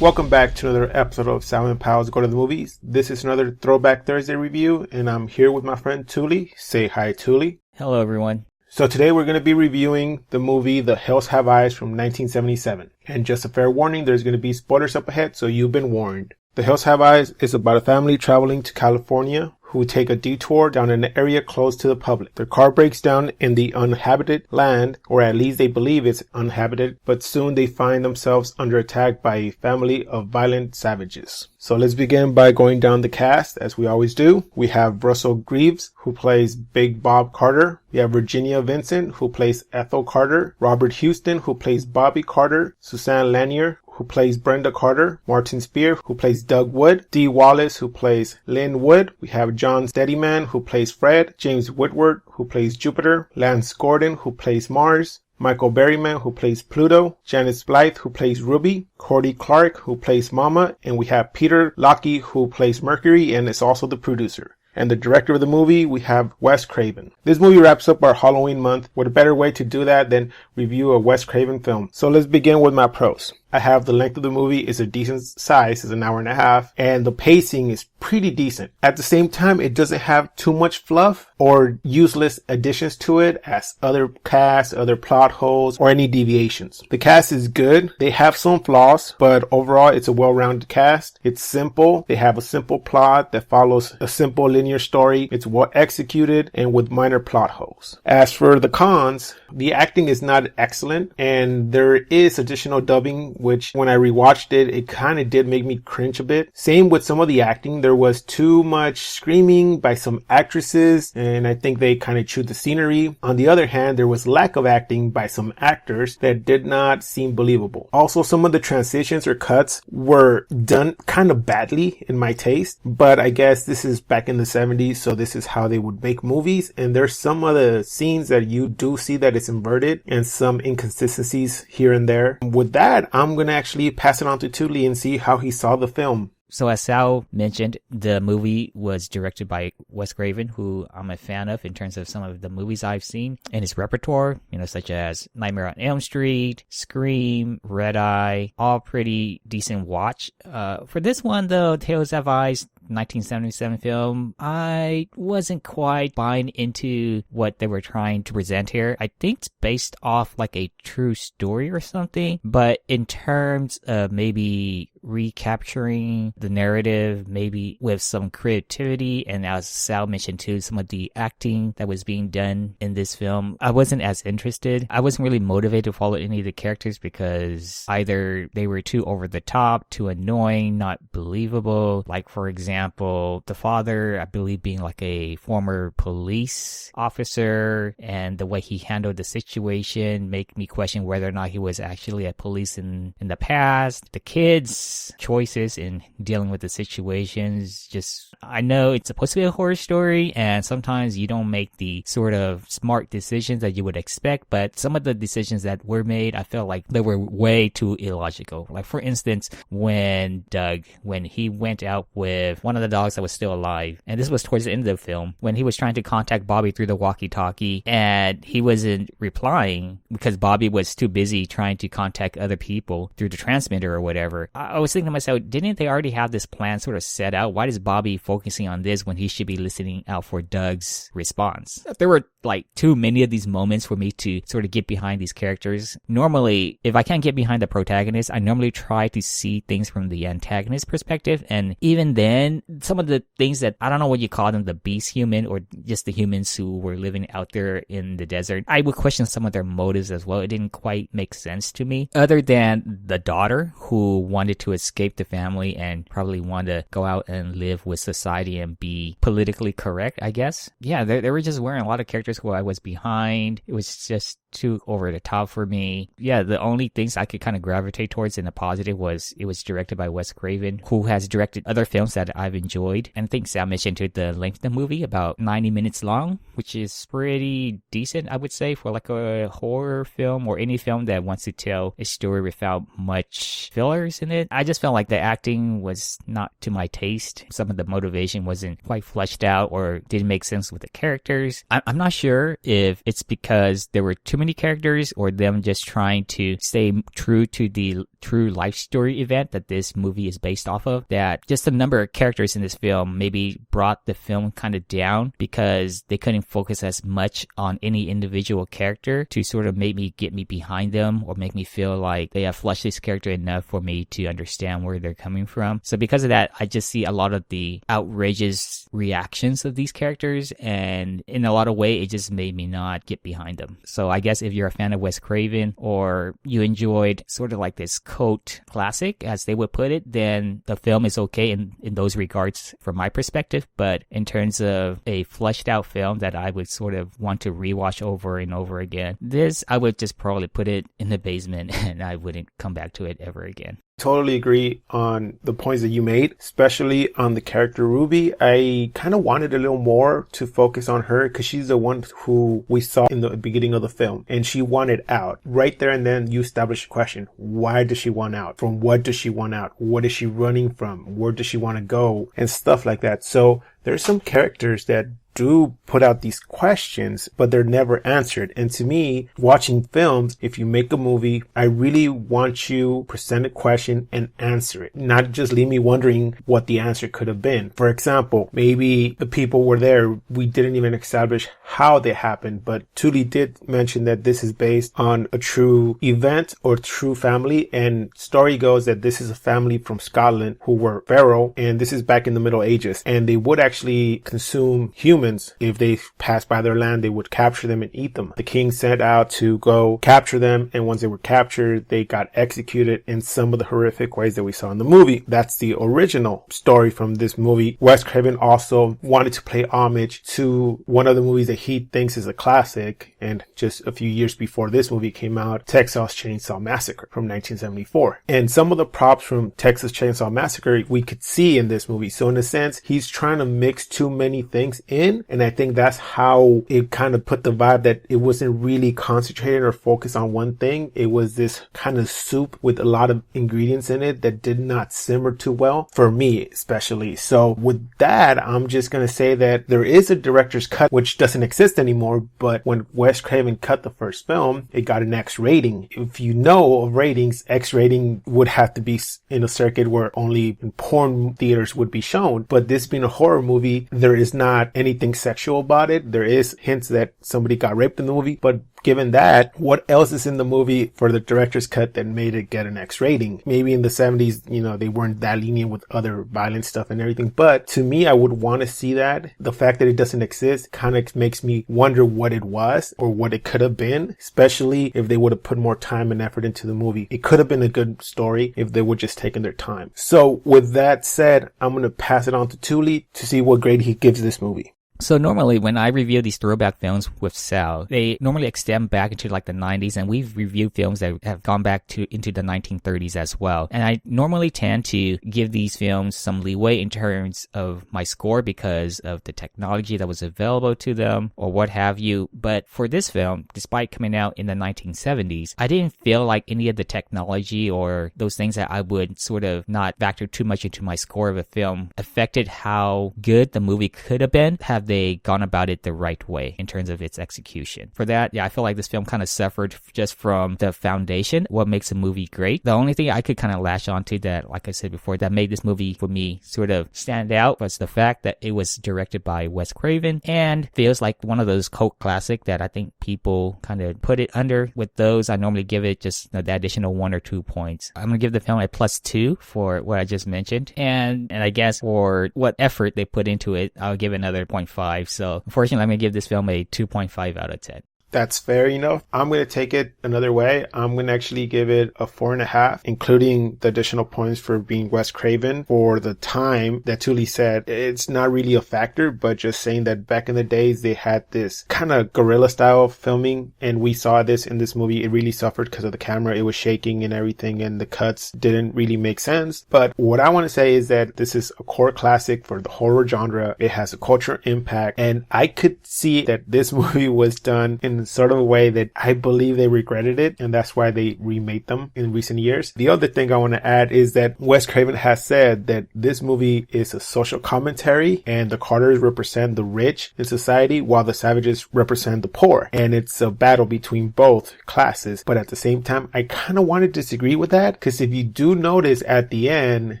Welcome back to another episode of Salmon Pals Go to the Movies. This is another Throwback Thursday review, and I'm here with my friend Touly. Say hi, Touly. Hello, everyone. So today we're going to be reviewing the movie The Hills Have Eyes from 1977. And just a fair warning, there's going to be spoilers up ahead, so you've been warned. The Hills Have Eyes is about a family traveling to California who take a detour down an area close to the public. Their car breaks down in the uninhabited land, or at least they believe it's uninhabited, but soon they find themselves under attack by a family of violent savages. So let's begin by going down the cast, as we always do. We have Russell Greaves, who plays Big Bob Carter. We have Virginia Vincent, who plays Ethel Carter. Robert Houston, who plays Bobby Carter. Suzanne Lanier, who plays Brenda Carter. Martin Spear, who plays Doug Wood. Dee Wallace, who plays Lynn Wood. We have John Steadyman, who plays Fred. James Woodward, who plays Jupiter. Lance Gordon, who plays Mars. Michael Berryman, who plays Pluto. Janice Blythe, who plays Ruby. Cordy Clark, who plays Mama. And we have Peter Locke, who plays Mercury and is also the producer. And the director of the movie, we have Wes Craven. This movie wraps up our Halloween month. What a better way to do that than review a Wes Craven film. So let's begin with my pros. I have the length of the movie is a decent size, it's an hour and a half, and the pacing is pretty decent. At the same time, it doesn't have too much fluff or useless additions to it as other casts, other plot holes, or any deviations. The cast is good. They have some flaws, but overall it's a well-rounded cast. It's simple. They have a simple plot that follows a simple linear story. It's well executed and with minor plot holes. As for the cons, the acting is not excellent, and there is additional dubbing, which when I rewatched it, it kind of did make me cringe a bit. Same with some of the acting. There was too much screaming by some actresses, and I think they kind of chewed the scenery. On the other hand, there was lack of acting by some actors that did not seem believable. Also, some of the transitions or cuts were done kind of badly in my taste, but I guess this is back in the 70s, so this is how they would make movies, and there's some of the scenes that you do see that it's inverted and some inconsistencies here and there. With that, I'm going to actually pass it on to Touly and see how he saw the film. So as Sal mentioned, the movie was directed by Wes Craven, who I'm a fan of in terms of some of the movies I've seen in his repertoire, such as Nightmare on Elm Street, Scream, Red Eye, all pretty decent watch. For this one though, Hills Have Eyes, 1977 film, I wasn't quite buying into what they were trying to present here. I think it's based off like a true story or something, but in terms of maybe recapturing the narrative, maybe with some creativity, and as Sal mentioned too, some of the acting that was being done in this film, I wasn't as interested. I wasn't really motivated to follow any of the characters because either they were too over the top, too annoying, not believable. Like for example, the father, I believe being like a former police officer, and the way he handled the situation make me question whether or not he was actually a police in the past. The kids' choices in dealing with the situations, just, I know it's supposed to be a horror story and sometimes you don't make the sort of smart decisions that you would expect, but some of the decisions that were made, I felt like they were way too illogical. Like for instance, when Doug, when he went out with one of the dogs that was still alive, and this was towards the end of the film, when he was trying to contact Bobby through the walkie-talkie and he wasn't replying because Bobby was too busy trying to contact other people through the transmitter or whatever. I was thinking to myself, didn't they already have this plan sort of set out? Why is Bobby focusing on this when he should be listening out for Doug's response? There were like too many of these moments for me to sort of get behind these characters. Normally, if I can't get behind the protagonist, I normally try to see things from the antagonist perspective. And even then, some of the things that, I don't know what you call them, the beast human or just the humans who were living out there in the desert, I would question some of their motives as well. It didn't quite make sense to me. Other than the daughter who wanted to escape the family and probably wanted to go out and live with society and be politically correct, I guess. Yeah, they were just wearing a lot of characters who I was behind. It was just too over the top for me. Yeah, the only things I could kind of gravitate towards in a positive was it was directed by Wes Craven, who has directed other films that I've enjoyed. And I think Sam mentioned to the length of the movie, about 90 minutes long, which is pretty decent, I would say, for like a horror film or any film that wants to tell a story without much fillers in it. I just felt like the acting was not to my taste. Some of the motivation wasn't quite fleshed out or didn't make sense with the characters. I'm not sure if it's because there were too many characters or them just trying to stay true to the true life story event that this movie is based off of, that just the number of characters in this film maybe brought the film kind of down because they couldn't focus as much on any individual character to sort of get me behind them or make me feel like they have fleshed this character enough for me to understand where they're coming from. So because of that, I just see a lot of the outrageous reactions of these characters, and in a lot of ways, it just made me not get behind them. So I guess if you're a fan of Wes Craven, or you enjoyed sort of like this cult classic, as they would put it, then the film is okay in those regards from my perspective. But in terms of a fleshed out film that I would sort of want to rewatch over and over again, this, I would just probably put it in the basement and I wouldn't come back to it ever again. Totally agree on the points that you made, especially on the character Ruby. I kind of wanted a little more to focus on her because she's the one who we saw in the beginning of the film, and she wanted out. Right there and then you establish a question. Why does she want out? From what does she want out? What is she running from? Where does she want to go? And stuff like that. So there's some characters that do put out these questions, but they're never answered. And to me, watching films, if you make a movie, I really want you to present a question and answer it, not just leave me wondering what the answer could have been. For example, maybe the people were there, we didn't even establish how they happened, but Touly did mention that this is based on a true event or true family, and story goes that this is a family from Scotland who were feral, and this is back in the Middle Ages, and they would actually consume humans. If they passed by their land, they would capture them and eat them. The king set out to go capture them, and once they were captured, they got executed in some of the horrific ways that we saw in the movie. That's the original story from this movie. Wes Craven also wanted to pay homage to one of the movies that he thinks is a classic, and just a few years before this movie came out, Texas Chainsaw Massacre from 1974. And some of the props from Texas Chainsaw Massacre we could see in this movie. So in a sense, he's trying to mix too many things in, and I think that's how it kind of put the vibe that it wasn't really concentrated or focused on one thing. It was this kind of soup with a lot of ingredients in it that did not simmer too well, for me especially. So with that, I'm just going to say that there is a director's cut which doesn't exist anymore, but when Wes Craven cut the first film, it got an X rating. If you know of ratings, X rating would have to be in a circuit where only in porn theaters would be shown, but this being a horror movie, there is not anything sexual about it. There is hints that somebody got raped in the movie, but given that, what else is in the movie for the director's cut that made it get an X rating? Maybe in the 70s, they weren't that lenient with other violent stuff and everything, but to me, I would want to see that. The fact that it doesn't exist kind of makes me wonder what it was or what it could have been, especially if they would have put more time and effort into the movie. It could have been a good story if they would just taken their time. So with that said, I'm going to pass it on to Touly to see what grade he gives this movie. So normally when I review these throwback films with Sal, they normally extend back into like the 90s, and we've reviewed films that have gone back into the 1930s as well. And I normally tend to give these films some leeway in terms of my score because of the technology that was available to them or what have you. But for this film, despite coming out in the 1970s, I didn't feel like any of the technology or those things that I would sort of not factor too much into my score of a film affected how good the movie could have been have they gone about it the right way in terms of its execution. For that, I feel like this film kind of suffered just from the foundation, what makes a movie great. The only thing I could kind of lash onto that, like I said before, that made this movie for me sort of stand out was the fact that it was directed by Wes Craven and feels like one of those cult classic that I think people kind of put it under. With those, I normally give it just the additional 1 or 2 points. I'm going to give the film a +2 for what I just mentioned. And I guess for what effort they put into it, I'll give it another 0.5. So unfortunately, I'm going to give this film a 2.5 out of 10. That's fair enough. I'm going to take it another way. I'm going to actually give it a 4.5, including the additional points for being Wes Craven. For the time that Touly said, it's not really a factor, but just saying that back in the days, they had this kind of guerrilla style filming, and we saw this in this movie. It really suffered because of the camera. It was shaking and everything, and the cuts didn't really make sense. But what I want to say is that this is a core classic for the horror genre. It has a cultural impact, and I could see that this movie was done in in sort of a way that I believe they regretted it, and that's why they remade them in recent years. The other thing I want to add is that Wes Craven has said that this movie is a social commentary, and the Carters represent the rich in society while the Savages represent the poor. And it's a battle between both classes. But at the same time, I kind of want to disagree with that, because if you do notice at the end,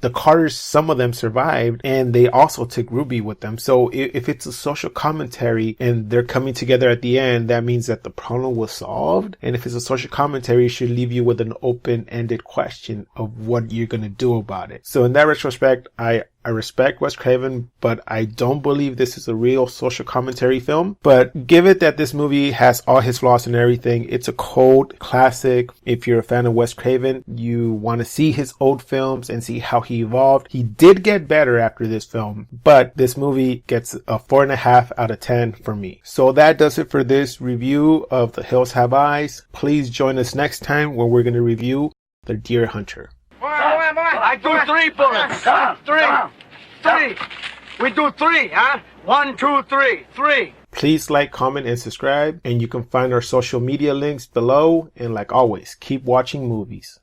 the Carters, some of them survived, and they also took Ruby with them. So if it's a social commentary and they're coming together at the end, that means that the problem was solved. And if it's a social commentary, it should leave you with an open-ended question of what you're going to do about it. So in that retrospect, I respect Wes Craven, but I don't believe this is a real social commentary film. But given that this movie has all his flaws and everything, it's a cult classic. If you're a fan of Wes Craven, you want to see his old films and see how he evolved. He did get better after this film, but this movie gets a 4.5 out of 10 for me. So that does it for this review of The Hills Have Eyes. Please join us next time where we're going to review The Deer Hunter. I do 3 bullets. 3. We do 3, huh? 1, 2, 3. 3. Please like, comment, and subscribe. And you can find our social media links below. And like always, keep watching movies.